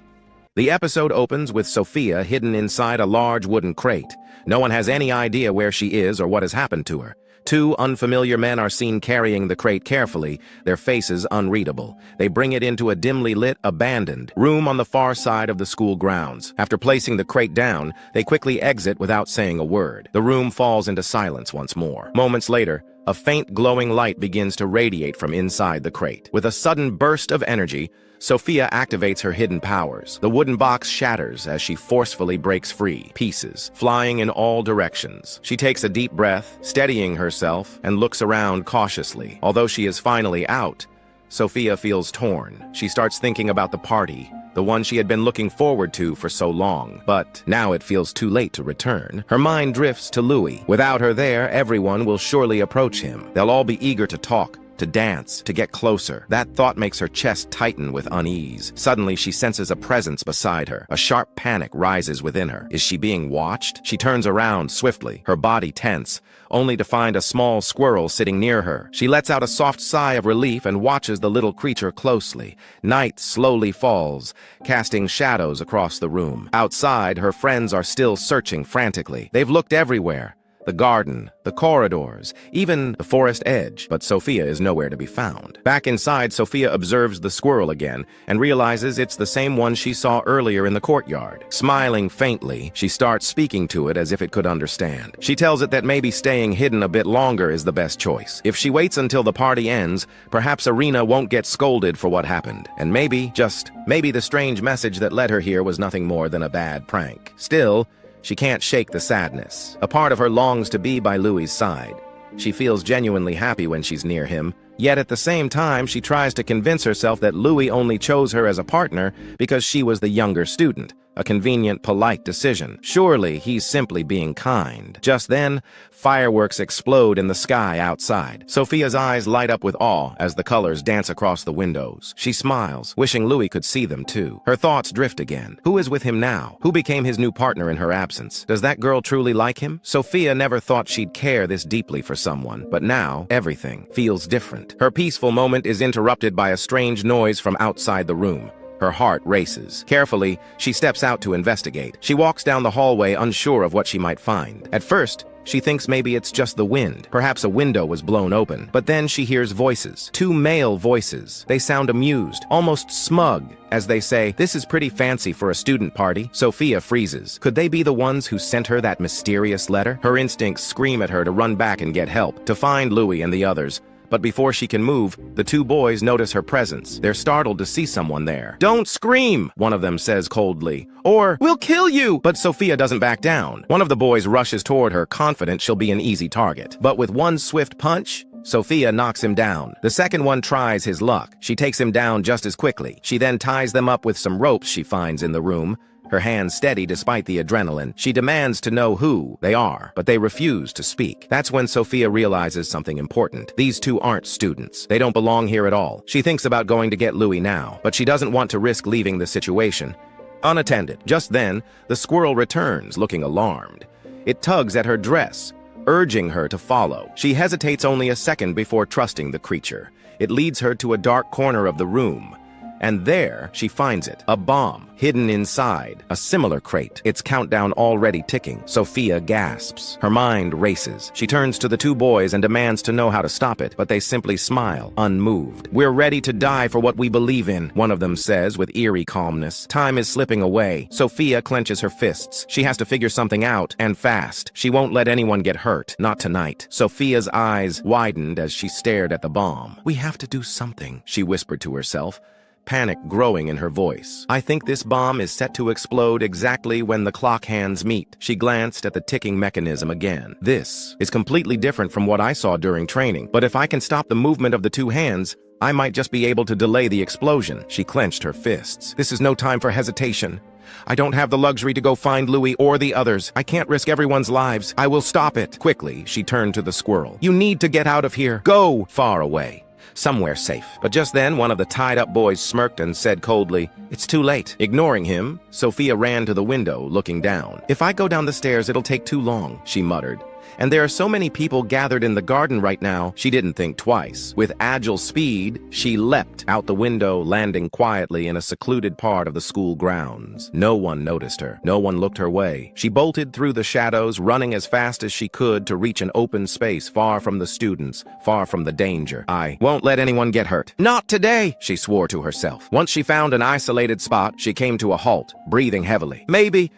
The episode opens with Sophia hidden inside a large wooden crate. No one has any idea where she is or what has happened to her. 2 unfamiliar men are seen carrying the crate carefully, their faces unreadable. They bring it into a dimly lit, abandoned room on the far side of the school grounds. After placing the crate down, they quickly exit without saying a word. The room falls into silence once more. Moments later, a faint glowing light begins to radiate from inside the crate. With a sudden burst of energy, Sophia activates her hidden powers. The wooden box shatters as she forcefully breaks free, pieces flying in all directions. She takes a deep breath, steadying herself, and looks around cautiously. Although she is finally out, Sophia feels torn. She starts thinking about the party, the one she had been looking forward to for so long. But now it feels too late to return. Her mind drifts to Louis. Without her there, everyone will surely approach him. They'll all be eager to talk, to dance, to get closer. That thought makes her chest tighten with unease. Suddenly, she senses a presence beside her. A sharp panic rises within her. Is she being watched? She turns around swiftly, her body tense, only to find a small squirrel sitting near her. She lets out a soft sigh of relief and watches the little creature closely. Night slowly falls, casting shadows across the room. Outside, her friends are still searching frantically. They've looked everywhere, the garden, the corridors, even the forest edge, but Sophia is nowhere to be found. Back inside, Sophia observes the squirrel again and realizes it's the same one she saw earlier in the courtyard. Smiling faintly, she starts speaking to it as if it could understand. She tells it that maybe staying hidden a bit longer is the best choice. If she waits until the party ends, perhaps Irina won't get scolded for what happened. And maybe, just maybe, the strange message that led her here was nothing more than a bad prank. Still, she can't shake the sadness. A part of her longs to be by Louis's side. She feels genuinely happy when she's near him, yet at the same time she tries to convince herself that Louis only chose her as a partner because she was the younger student. A convenient, polite decision. Surely he's simply being kind. Just then, fireworks explode in the sky outside. Sophia's eyes light up with awe as the colors dance across the windows. She smiles, wishing Louis could see them too. Her thoughts drift again. Who is with him now? Who became his new partner in her absence? Does that girl truly like him? Sophia never thought she'd care this deeply for someone, but now everything feels different. Her peaceful moment is interrupted by a strange noise from outside the room. Her heart races. Carefully, she steps out to investigate. She walks down the hallway unsure of what she might find. At first, she thinks maybe it's just the wind. Perhaps a window was blown open. But then she hears voices. 2 male voices. They sound amused, almost smug, as they say, "This is pretty fancy for a student party." Sophia freezes. Could they be the ones who sent her that mysterious letter? Her instincts scream at her to run back and get help, to find Louis and the others. But before she can move, the 2 boys notice her presence. They're startled to see someone there. "Don't scream," one of them says coldly, or "We'll kill you!" But Sophia doesn't back down. One of the boys rushes toward her, confident she'll be an easy target. But with one swift punch, Sophia knocks him down. The second one tries his luck. She takes him down just as quickly. She then ties them up with some ropes she finds in the room. Her hands steady despite the adrenaline. She demands to know who they are, but they refuse to speak. That's when Sophia realizes something important. These 2 aren't students. They don't belong here at all. She thinks about going to get Louis now, but she doesn't want to risk leaving the situation unattended. Just then, the squirrel returns, looking alarmed. It tugs at her dress, urging her to follow. She hesitates only a second before trusting the creature. It leads her to a dark corner of the room. And there, she finds it, a bomb, hidden inside, a similar crate, its countdown already ticking. Sophia gasps. Her mind races. She turns to the 2 boys and demands to know how to stop it, but they simply smile, unmoved. "We're ready to die for what we believe in," one of them says with eerie calmness. Time is slipping away. Sophia clenches her fists. She has to figure something out, and fast. She won't let anyone get hurt, not tonight. Sophia's eyes widened as she stared at the bomb. "We have to do something," she whispered to herself, panic growing in her voice. "I think this bomb is set to explode exactly when the clock hands meet." She glanced at the ticking mechanism again. "This is completely different from what I saw during training, but if I can stop the movement of the 2 hands, I might just be able to delay the explosion." She clenched her fists. "This is no time for hesitation. I don't have the luxury to go find Louis or the others. I can't risk everyone's lives. I will stop it." Quickly, she turned to the squirrel. "You need to get out of here. Go far away. Somewhere safe." But just then, one of the tied-up boys smirked and said coldly, "It's too late." Ignoring him, Sophia ran to the window, looking down. "If I go down the stairs, it'll take too long," she muttered. "And there are so many people gathered in the garden right now." She didn't think twice. With agile speed, she leapt out the window, landing quietly in a secluded part of the school grounds. No one noticed her. No one looked her way. She bolted through the shadows, running as fast as she could to reach an open space far from the students, far from the danger. "I won't let anyone get hurt. Not today," she swore to herself. Once she found an isolated spot, she came to a halt, breathing heavily. Maybe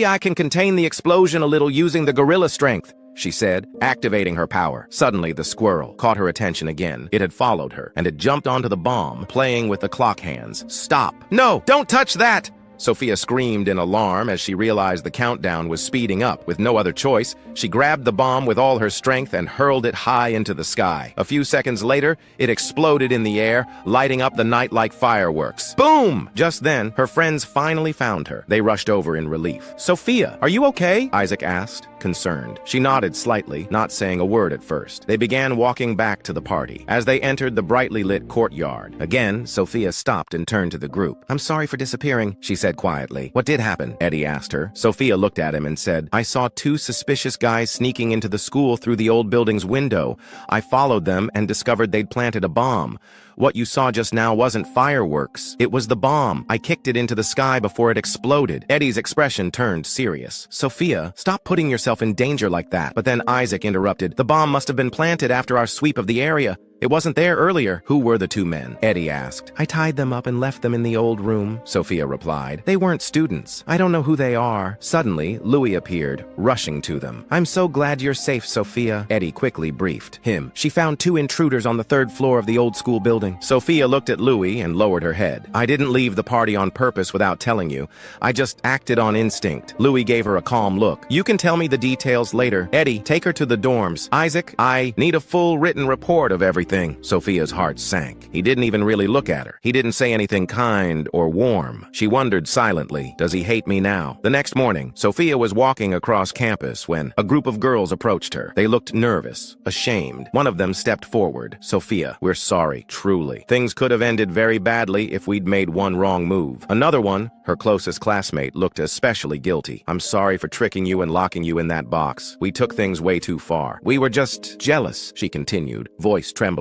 I can contain the explosion a little using the gorilla strength," she said, activating her power. Suddenly, the squirrel caught her attention again. It had followed her, and it jumped onto the bomb, playing with the clock hands. "Stop! No! Don't touch that!" Sophia screamed in alarm as she realized the countdown was speeding up. With no other choice, she grabbed the bomb with all her strength and hurled it high into the sky. A few seconds later, it exploded in the air, lighting up the night like fireworks. Boom! Just then, her friends finally found her. They rushed over in relief. "Sophia, are you okay?" Isaac asked, concerned. She nodded slightly, not saying a word at first. They began walking back to the party. As they entered the brightly lit courtyard, again, Sophia stopped and turned to the group. "I'm sorry for disappearing," she said said quietly. What did happen? Eddie asked her. Sophia looked at him and said, I saw two suspicious guys sneaking into the school through the old building's window. I followed them and discovered they'd planted a bomb. What you saw just now wasn't fireworks. It was the bomb. I kicked it into the sky before it exploded. Eddie's expression turned serious. Sophia, stop putting yourself in danger like that. But then Isaac interrupted. The bomb must have been planted after our sweep of the area. It wasn't there earlier. Who were the two men? Eddie asked. I tied them up and left them in the old room, Sophia replied. They weren't students. I don't know who they are. Suddenly, Louis appeared, rushing to them. I'm so glad you're safe, Sophia, Eddie quickly briefed him. She found two intruders on the third floor of the old school building. Sophia looked at Louis and lowered her head. I didn't leave the party on purpose without telling you. I just acted on instinct. Louis gave her a calm look. You can tell me the details later. Eddie, take her to the dorms. Isaac, I need a full written report of everything. Sophia's heart sank. He didn't even really look at her. He didn't say anything kind or warm. She wondered silently, does he hate me now? The next morning, Sophia was walking across campus when a group of girls approached her. They looked nervous, ashamed. One of them stepped forward. Sophia, we're sorry, truly. Things could have ended very badly if we'd made one wrong move. Another one, her closest classmate, looked especially guilty. I'm sorry for tricking you and locking you in that box. We took things way too far. We were just jealous, she continued, voice trembling.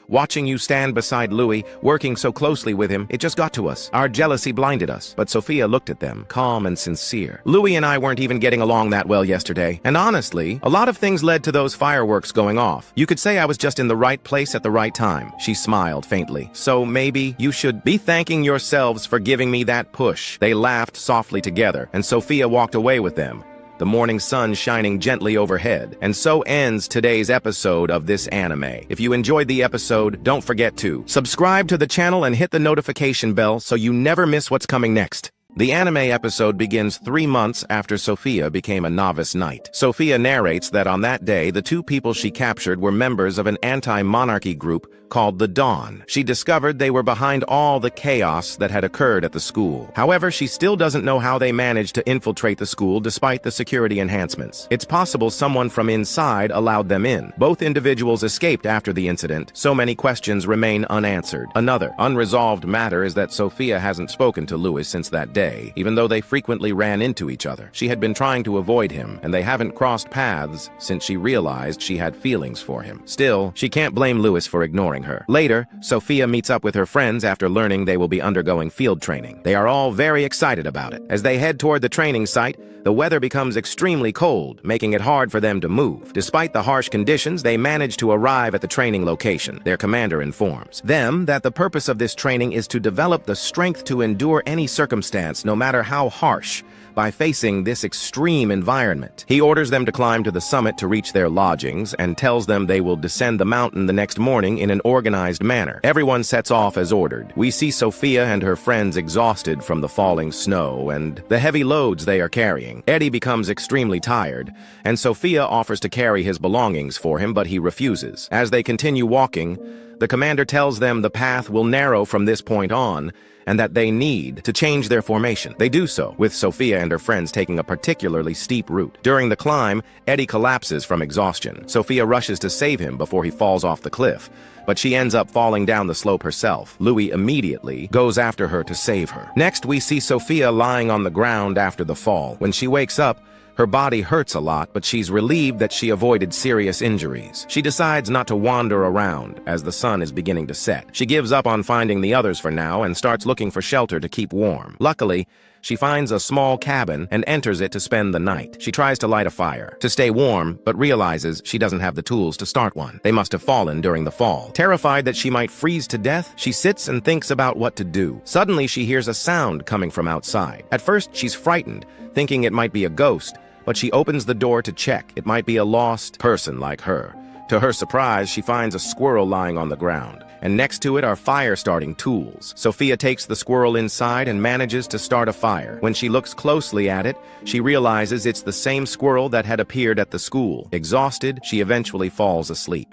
Watching you stand beside Louis, working so closely with him, it just got to us. Our jealousy blinded us. But Sophia looked at them, calm and sincere. Louis and I weren't even getting along that well yesterday. And honestly, a lot of things led to those fireworks going off. You could say I was just in the right place at the right time. She smiled faintly. So maybe you should be thanking yourselves for giving me that push. They laughed softly together, and Sophia walked away with them, the morning sun shining gently overhead. And so ends today's episode of this anime. If you enjoyed the episode, don't forget to subscribe to the channel and hit the notification bell so you never miss what's coming next. The anime episode begins 3 months after Sophia became a novice knight. Sophia narrates that on that day, the two people she captured were members of an anti-monarchy group called the Dawn. She discovered they were behind all the chaos that had occurred at the school. However, she still doesn't know how they managed to infiltrate the school despite the security enhancements. It's possible someone from inside allowed them in. Both individuals escaped after the incident. So many questions remain unanswered. Another unresolved matter is that Sophia hasn't spoken to Louis since that day, even though they frequently ran into each other. She had been trying to avoid him, and they haven't crossed paths since she realized she had feelings for him. Still, she can't blame Louis for ignoring her. Later, Sophia meets up with her friends after learning they will be undergoing field training. They are all very excited about it. As they head toward the training site, the weather becomes extremely cold, making it hard for them to move. Despite the harsh conditions, they manage to arrive at the training location. Their commander informs them that the purpose of this training is to develop the strength to endure any circumstance, no matter how harsh, by facing this extreme environment. He orders them to climb to the summit to reach their lodgings and tells them they will descend the mountain the next morning in an organized manner. Everyone sets off as ordered. We see Sophia and her friends exhausted from the falling snow and the heavy loads they are carrying. Eddie becomes extremely tired, and Sophia offers to carry his belongings for him, but he refuses. As they continue walking, the commander tells them the path will narrow from this point on, and that they need to change their formation. They do so, with Sophia and her friends taking a particularly steep route. During the climb, Eddie collapses from exhaustion. Sophia rushes to save him before he falls off the cliff, but she ends up falling down the slope herself. Louis immediately goes after her to save her. Next, we see Sophia lying on the ground after the fall. When she wakes up, her body hurts a lot, but she's relieved that she avoided serious injuries. She decides not to wander around as the sun is beginning to set. She gives up on finding the others for now and starts looking for shelter to keep warm. Luckily, she finds a small cabin and enters it to spend the night. She tries to light a fire to stay warm, but realizes she doesn't have the tools to start one. They must have fallen during the fall. Terrified that she might freeze to death, she sits and thinks about what to do. Suddenly, she hears a sound coming from outside. At first, she's frightened, thinking it might be a ghost, but she opens the door to check. It might be a lost person like her. To her surprise, she finds a squirrel lying on the ground, and next to it are fire-starting tools. Sophia takes the squirrel inside and manages to start a fire. When she looks closely at it, she realizes it's the same squirrel that had appeared at the school. Exhausted, she eventually falls asleep.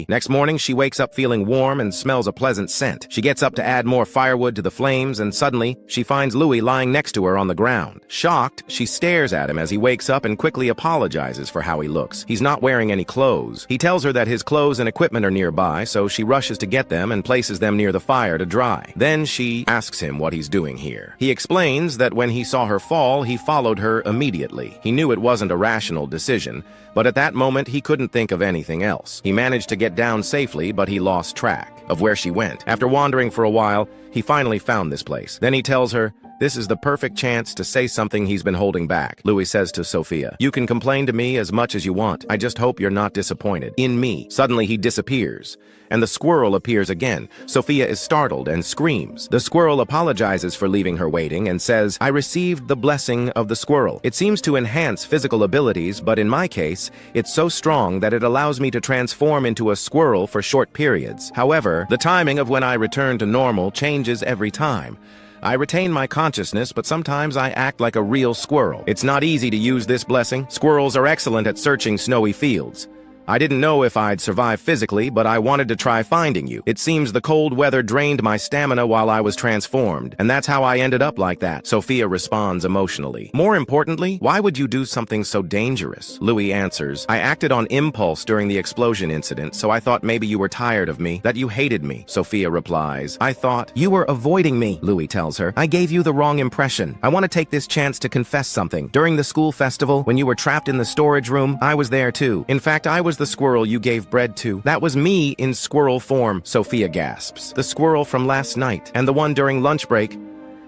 Next morning, she wakes up feeling warm and smells a pleasant scent. She gets up to add more firewood to the flames, and suddenly, she finds Louis lying next to her on the ground. Shocked, she stares at him as he wakes up and quickly apologizes for how he looks. He's not wearing any clothes. He tells her that his clothes and equipment are nearby, so she rushes to get get them and places them near the fire to dry. Then she asks him what he's doing here. He explains that when he saw her fall, he followed her immediately. He knew it wasn't a rational decision, but at that moment he couldn't think of anything else. He managed to get down safely, but he lost track of where she went. After wandering for a while, he finally found this place. Then he tells her, this is the perfect chance to say something he's been holding back. Louis says to Sophia, you can complain to me as much as you want. I just hope you're not disappointed in me. Suddenly he disappears, and the squirrel appears again. Sophia is startled and screams. The squirrel apologizes for leaving her waiting and says, I received the blessing of the squirrel. It seems to enhance physical abilities, but in my case, it's so strong that it allows me to transform into a squirrel for short periods. However, the timing of when I return to normal changes every time. I retain my consciousness, but sometimes I act like a real squirrel. It's not easy to use this blessing. Squirrels are excellent at searching snowy fields. I didn't know if I'd survive physically, but I wanted to try finding you. It seems the cold weather drained my stamina while I was transformed, and that's how I ended up like that. Sophia responds emotionally. More importantly, why would you do something so dangerous? Louis answers, I acted on impulse during the explosion incident, so I thought maybe you were tired of me, that you hated me. Sophia replies, I thought you were avoiding me. Louis tells her, I gave you the wrong impression. I want to take this chance to confess something. During the school festival, when you were trapped in the storage room, I was there too. In fact, I was the squirrel you gave bread to. That was me in squirrel form, Sophia gasps. The squirrel from last night, and the one during lunch break,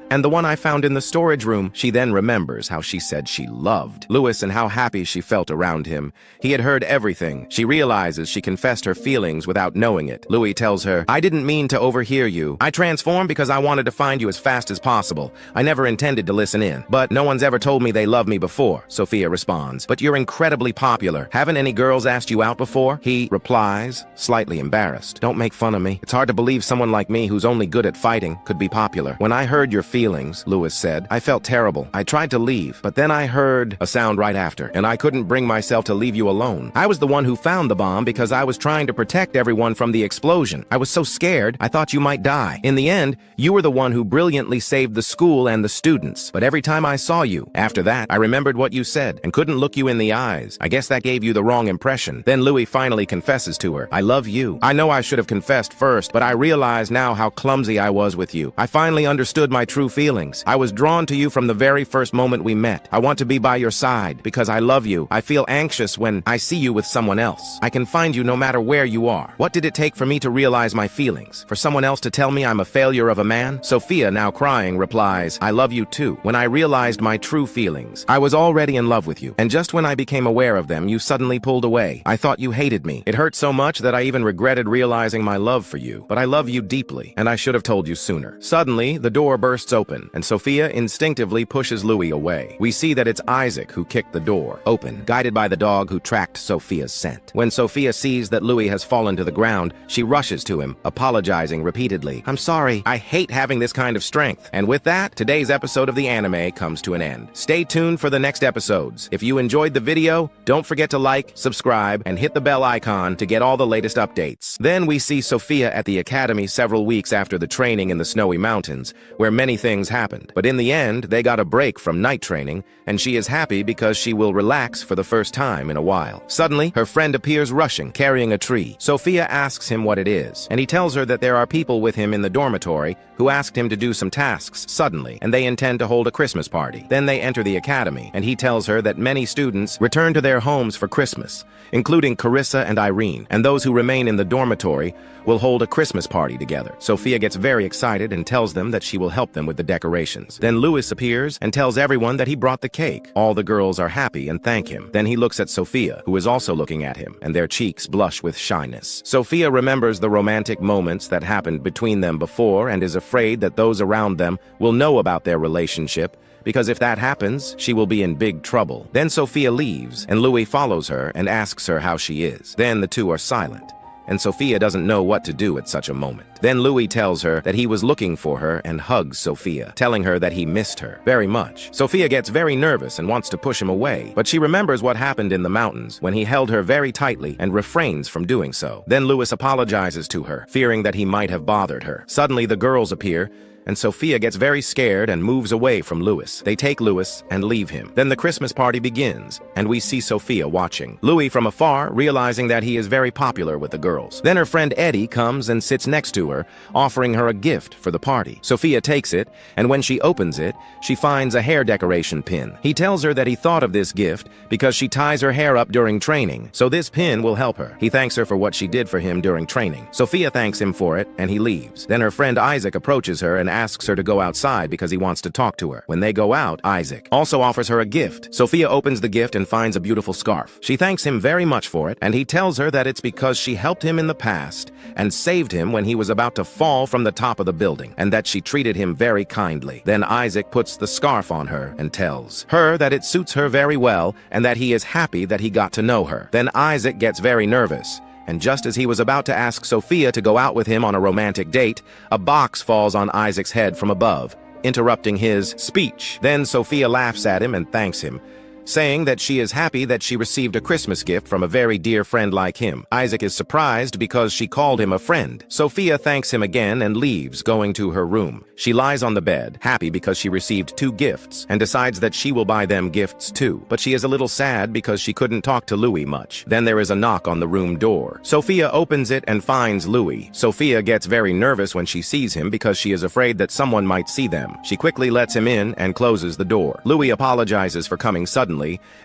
and the one I found in the storage room. She then remembers how she said she loved Louis and how happy she felt around him. He had heard everything. She realizes she confessed her feelings without knowing it. Louis tells her, I didn't mean to overhear you. I transformed because I wanted to find you as fast as possible. I never intended to listen in, but no one's ever told me they loved me before. Sophia responds, but you're incredibly popular. Haven't any girls asked you out before? He replies, slightly embarrassed. Don't make fun of me. It's hard to believe someone like me who's only good at fighting could be popular. When I heard your feelings, Louis said, I felt terrible. I tried to leave, but then I heard a sound right after, and I couldn't bring myself to leave you alone. I was the one who found the bomb because I was trying to protect everyone from the explosion. I was so scared, I thought you might die. In the end, you were the one who brilliantly saved the school and the students. But every time I saw you, after that, I remembered what you said and couldn't look you in the eyes. I guess that gave you the wrong impression. Then Louis finally confesses to her, I love you. I know I should have confessed first, but I realize now how clumsy I was with you. I finally understood my true feelings. I was drawn to you from the very first moment we met. I want to be by your side because I love you. I feel anxious when I see you with someone else. I can find you no matter where you are. What did it take for me to realize my feelings? For someone else to tell me I'm a failure of a man? Sophia, now crying, replies, I love you too. When I realized my true feelings, I was already in love with you. And just when I became aware of them, you suddenly pulled away. I thought you hated me. It hurt so much that I even regretted realizing my love for you. But I love you deeply, and I should have told you sooner. Suddenly, the door bursts open, and Sophia instinctively pushes Louis away. We see that it's Isaac who kicked the door open, guided by the dog who tracked Sophia's scent. When Sophia sees that Louis has fallen to the ground, she rushes to him, apologizing repeatedly. I'm sorry. I hate having this kind of strength. And with that, today's episode of the anime comes to an end. Stay tuned for the next episodes. If you enjoyed the video, don't forget to like, subscribe, and hit the bell icon to get all the latest updates. Then we see Sophia at the academy several weeks after the training in the snowy mountains, where many things happened. But in the end, they got a break from night training, and she is happy because she will relax for the first time in a while. Suddenly, her friend appears rushing, carrying a tree. Sophia asks him what it is, and he tells her that there are people with him in the dormitory who asked him to do some tasks suddenly, and they intend to hold a Christmas party. Then they enter the academy, and he tells her that many students return to their homes for Christmas, including Carissa and Irene, and those who remain in the dormitory will hold a Christmas party together. Sophia gets very excited and tells them that she will help them with the decorations. Then Louis appears and tells everyone that he brought the cake. All the girls are happy and thank him. Then he looks at Sophia, who is also looking at him, and their cheeks blush with shyness. Sophia remembers the romantic moments that happened between them before and is afraid that those around them will know about their relationship, because if that happens, she will be in big trouble. Then Sophia leaves, and Louis follows her and asks her how she is. Then the two are silent, and Sophia doesn't know what to do at such a moment. Then Louis tells her that he was looking for her and hugs Sophia, telling her that he missed her very much. Sophia gets very nervous and wants to push him away, but she remembers what happened in the mountains when he held her very tightly and refrains from doing so. Then Louis apologizes to her, fearing that he might have bothered her. Suddenly the girls appear, and Sophia gets very scared and moves away from Louis. They take Louis and leave him. Then the Christmas party begins, and we see Sophia watching. Louis from afar, realizing that he is very popular with the girls. Then her friend Eddie comes and sits next to her, offering her a gift for the party. Sophia takes it, and when she opens it, she finds a hair decoration pin. He tells her that he thought of this gift because she ties her hair up during training, so this pin will help her. He thanks her for what she did for him during training. Sophia thanks him for it, and he leaves. Then her friend Isaac approaches her and asks her to go outside because he wants to talk to her. When they go out, Isaac also offers her a gift. Sophia opens the gift and finds a beautiful scarf. She thanks him very much for it, and he tells her that it's because she helped him in the past and saved him when he was about to fall from the top of the building, and that she treated him very kindly. Then Isaac puts the scarf on her and tells her that it suits her very well and that he is happy that he got to know her. Then Isaac gets very nervous, and just as he was about to ask Sophia to go out with him on a romantic date, a box falls on Isaac's head from above, interrupting his speech. Then Sophia laughs at him and thanks him, saying that she is happy that she received a Christmas gift from a very dear friend like him. Isaac is surprised because she called him a friend. Sophia thanks him again and leaves, going to her room. She lies on the bed, happy because she received 2 gifts, and decides that she will buy them gifts too. But she is a little sad because she couldn't talk to Louis much. Then there is a knock on the room door. Sophia opens it and finds Louis. Sophia gets very nervous when she sees him because she is afraid that someone might see them. She quickly lets him in and closes the door. Louis apologizes for coming suddenly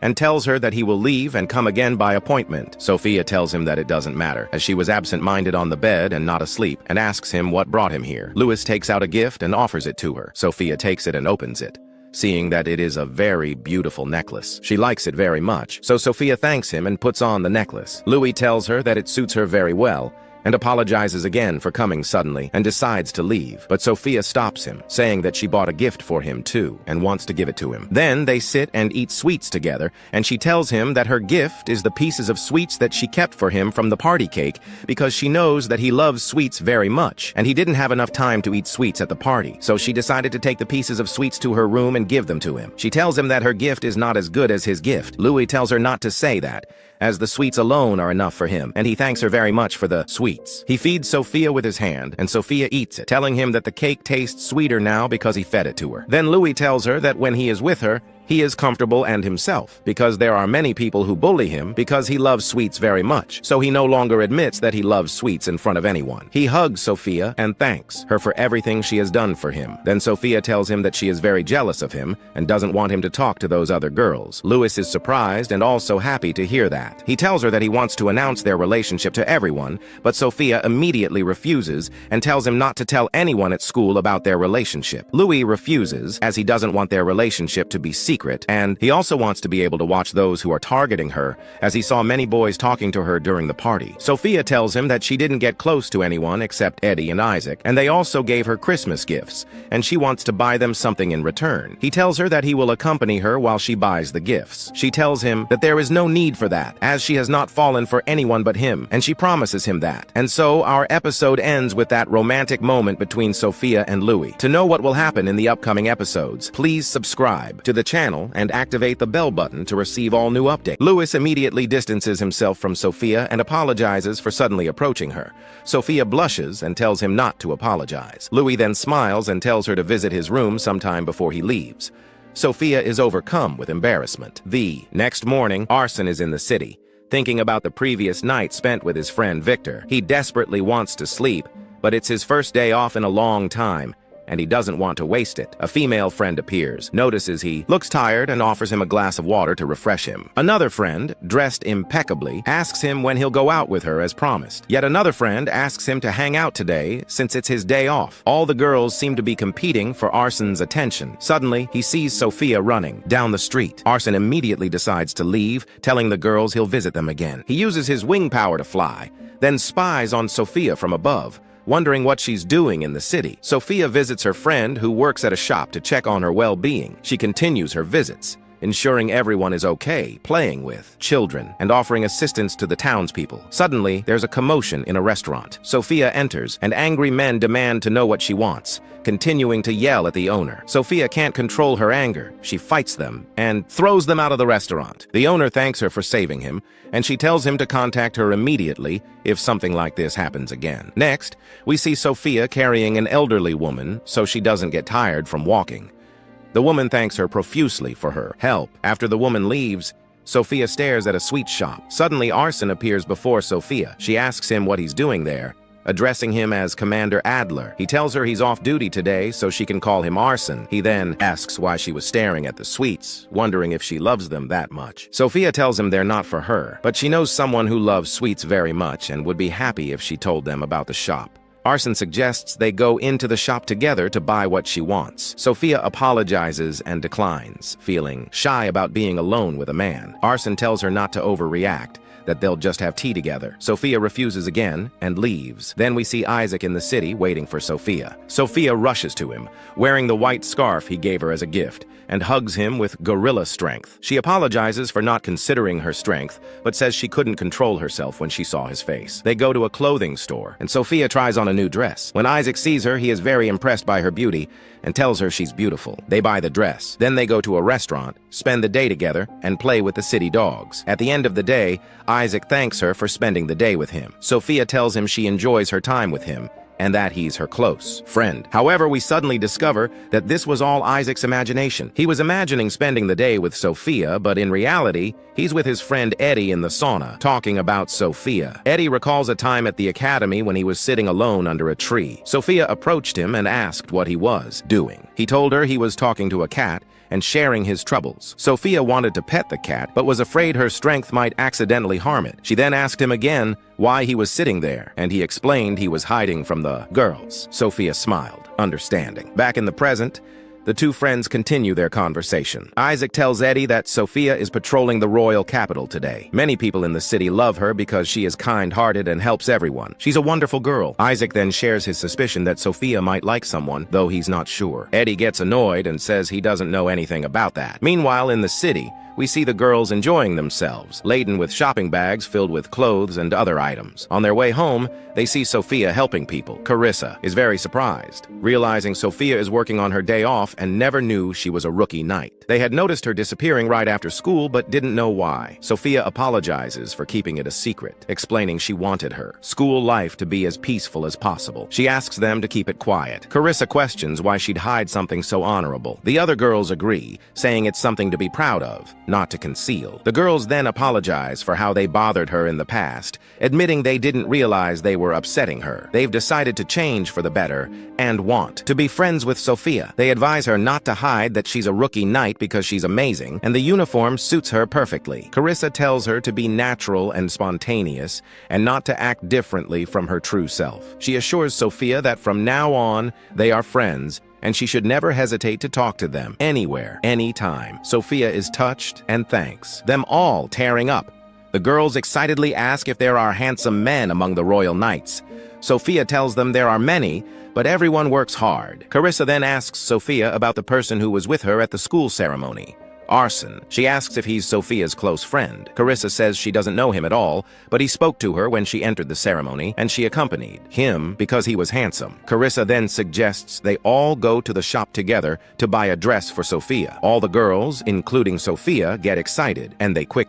and tells her that he will leave and come again by appointment. Sophia tells him that it doesn't matter, as she was absent-minded on the bed and not asleep, and asks him what brought him here. Louis takes out a gift and offers it to her. Sophia takes it and opens it, seeing that it is a very beautiful necklace. She likes it very much, so Sophia thanks him and puts on the necklace. Louis tells her that it suits her very well, and apologizes again for coming suddenly and decides to leave. But Sophia stops him, saying that she bought a gift for him too and wants to give it to him. Then they sit and eat sweets together, and she tells him that her gift is the pieces of sweets that she kept for him from the party cake because she knows that he loves sweets very much, and he didn't have enough time to eat sweets at the party, so she decided to take the pieces of sweets to her room and give them to him. She tells him that her gift is not as good as his gift. Louis tells her not to say that, as the sweets alone are enough for him, and he thanks her very much for the sweets. He feeds Sophia with his hand, and Sophia eats it, telling him that the cake tastes sweeter now because he fed it to her. Then Louis tells her that when he is with her, he is comfortable and himself, because there are many people who bully him because he loves sweets very much, so he no longer admits that he loves sweets in front of anyone. He hugs Sophia and thanks her for everything she has done for him. Then Sophia tells him that she is very jealous of him and doesn't want him to talk to those other girls. Louis is surprised and also happy to hear that. He tells her that he wants to announce their relationship to everyone, but Sophia immediately refuses and tells him not to tell anyone at school about their relationship. Louis refuses, as he doesn't want their relationship to be secret, and he also wants to be able to watch those who are targeting her, as he saw many boys talking to her during the party. Sophia tells him that she didn't get close to anyone except Eddie and Isaac, and they also gave her Christmas gifts, and she wants to buy them something in return. He tells her that he will accompany her while she buys the gifts. She tells him that there is no need for that, as she has not fallen for anyone but him, and she promises him that. And so our episode ends with that romantic moment between Sophia and Louis. To know what will happen in the upcoming episodes, please subscribe to the channel and activate the bell button to receive all new updates. Louis immediately distances himself from Sophia and apologizes for suddenly approaching her. Sophia blushes and tells him not to apologize. Louis then smiles and tells her to visit his room sometime before he leaves. Sophia is overcome with embarrassment. The next morning, Arson is in the city, thinking about the previous night spent with his friend Victor. He desperately wants to sleep, but it's his first day off in a long time, and he doesn't want to waste it. A female friend appears, notices he looks tired, and offers him a glass of water to refresh him. Another friend, dressed impeccably, asks him when he'll go out with her as promised. Yet another friend asks him to hang out today since it's his day off. All the girls seem to be competing for Arson's attention. Suddenly, he sees Sophia running down the street. Arson immediately decides to leave, telling the girls he'll visit them again. He uses his wing power to fly, then spies on Sophia from above, wondering what she's doing in the city. Sophia visits her friend who works at a shop to check on her well-being. She continues her visits, ensuring everyone is okay, playing with children, and offering assistance to the townspeople. Suddenly, there's a commotion in a restaurant. Sophia enters, and angry men demand to know what she wants, continuing to yell at the owner. Sophia can't control her anger. She fights them and throws them out of the restaurant. The owner thanks her for saving him, and she tells him to contact her immediately if something like this happens again. Next, we see Sophia carrying an elderly woman so she doesn't get tired from walking. The woman thanks her profusely for her help. After the woman leaves, Sophia stares at a sweet shop. Suddenly, Arson appears before Sophia. She asks him what he's doing there, addressing him as Commander Adler. He tells her he's off duty today so she can call him Arson. He then asks why she was staring at the sweets, wondering if she loves them that much. Sophia tells him they're not for her, but she knows someone who loves sweets very much and would be happy if she told them about the shop. Arson suggests they go into the shop together to buy what she wants. Sophia apologizes and declines, feeling shy about being alone with a man. Arson tells her not to overreact, that they'll just have tea together. Sophia refuses again and leaves. Then we see Isaac in the city waiting for Sophia. Sophia rushes to him, wearing the white scarf he gave her as a gift, and hugs him with gorilla strength. She apologizes for not considering her strength, but says she couldn't control herself when she saw his face. They go to a clothing store, and Sophia tries on a new dress. When Isaac sees her, he is very impressed by her beauty and tells her she's beautiful. They buy the dress. Then they go to a restaurant, spend the day together, and play with the city dogs. At the end of the day, Isaac thanks her for spending the day with him. Sophia tells him she enjoys her time with him, and that he's her close friend. However, we suddenly discover that this was all Isaac's imagination. He was imagining spending the day with Sophia, but in reality, he's with his friend Eddie in the sauna, talking about Sophia. Eddie recalls a time at the academy when he was sitting alone under a tree. Sophia approached him and asked what he was doing. He told her he was talking to a cat and sharing his troubles. Sophia wanted to pet the cat, but was afraid her strength might accidentally harm it. She then asked him again why he was sitting there, and he explained he was hiding from the girls. Sophia smiled, understanding. Back in the present, the two friends continue their conversation. Isaac tells Eddie that Sophia is patrolling the royal capital today. Many people in the city love her because she is kind-hearted and helps everyone. She's a wonderful girl. Isaac then shares his suspicion that Sophia might like someone, though he's not sure. Eddie gets annoyed and says he doesn't know anything about that. Meanwhile, in the city, we see the girls enjoying themselves, laden with shopping bags filled with clothes and other items. On their way home, they see Sophia helping people. Carissa is very surprised, realizing Sophia is working on her day off and never knew she was a rookie knight. They had noticed her disappearing right after school but didn't know why. Sophia apologizes for keeping it a secret, explaining she wanted her school life to be as peaceful as possible. She asks them to keep it quiet. Carissa questions why she'd hide something so honorable. The other girls agree, saying it's something to be proud of, not to conceal. The girls then apologize for how they bothered her in the past, admitting they didn't realize they were upsetting her. They've decided to change for the better and want to be friends with Sophia. They advise her not to hide that she's a rookie knight because she's amazing, and the uniform suits her perfectly. Carissa tells her to be natural and spontaneous and not to act differently from her true self. She assures Sophia that from now on, they are friends, and she should never hesitate to talk to them, anywhere, anytime. Sophia is touched and thanks them all, tearing up. The girls excitedly ask if there are handsome men among the royal knights. Sophia tells them there are many, but everyone works hard. Carissa then asks Sophia about the person who was with her at the school ceremony, Arson. She asks if he's Sophia's close friend. Carissa says she doesn't know him at all, but he spoke to her when she entered the ceremony, and she accompanied him because he was handsome. Carissa then suggests they all go to the shop together to buy a dress for Sophia. All the girls, including Sophia, get excited, and they quickly